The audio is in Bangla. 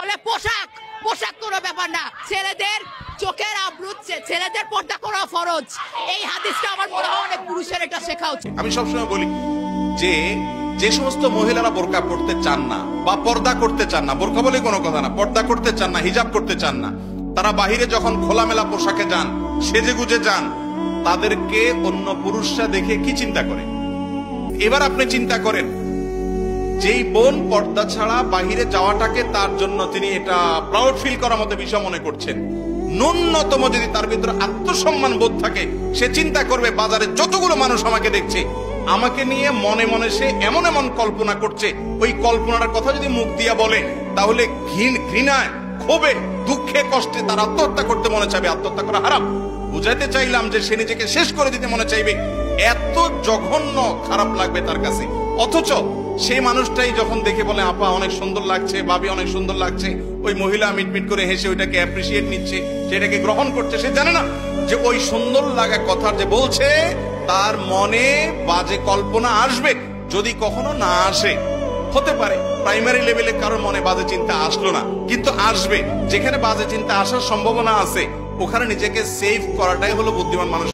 তাহলে পোশাক পোশাক কোনো ব্যাপার না, ছেলেদের চোখের আবরু ছেলেদের পর্দা করা ফরজ। এই হাদিসটা আমার মনে হয় অনেক পুরুষের এটা শেখা উচিত। আমি সবসময় বলি যে যে সমস্ত মহিলারা বোরকা পড়তে চান না বা পর্দা করতে চান না, বোরকা বলে কোনো কথা না, পর্দা করতে চান না, হিজাব করতে চান না, তারা বাহিরে যখন খোলামেলা পোশাকে যান, সেজে গুজে যান, তাদেরকে অন্য পুরুষরা দেখে কি চিন্তা করে? এবার আপনি চিন্তা করেন, যেই বোন পর্দা ছাড়া বাহিরে যাওয়াটাকে তার জন্য তিনি এটা প্রাউড ফিল করার মতো বিষয় মনে করছেন, ন্যূনতম যদি তার ভিতরে আত্মসম্মান বোধ থাকে, সে চিন্তা করবে বাজারে যতগুলো মানুষ আমাকে দেখছে, আমাকে নিয়ে মনে মনে সে এমন এমন কল্পনা করছে, ওই কল্পনার কথা যদি মুখ দিয়া বলে, তাহলে ঘৃণায়, ক্ষোভে, দুঃখে, কষ্টে তার আত্মহত্যা করতে মনে চাইবে। আত্মহত্যা করা হারাম। বুঝাইতে চাইলাম যে সে নিজেকে শেষ করে দিতে মনে চাইবে, এত জঘন্য খারাপ লাগবে তার কাছে। অথচ সেই মানুষটাই যখন দেখে বলে আপা অনেক সুন্দর লাগছে, ভাবি অনেক সুন্দর লাগছে, ওই মহিলা মিটমিট করে হেসে ওইটাকে অ্যাপ্রিসিয়েট নিচ্ছে, সেটাকে গ্রহণ করছে, সে জানে না যে ওই সুন্দর লাগা কথার যে বলছে তার মনে বাজে কল্পনা আসবে। যদি কখনো না আসে, হতে পারে প্রাইমারি লেভেলে কারোর মনে বাজে চিন্তা আসলো না, কিন্তু আসবে। যেখানে বাজে চিন্তা আসার সম্ভাবনা আছে, ওখানে নিজেকে সেভ করাটাই হলো বুদ্ধিমান মানুষ।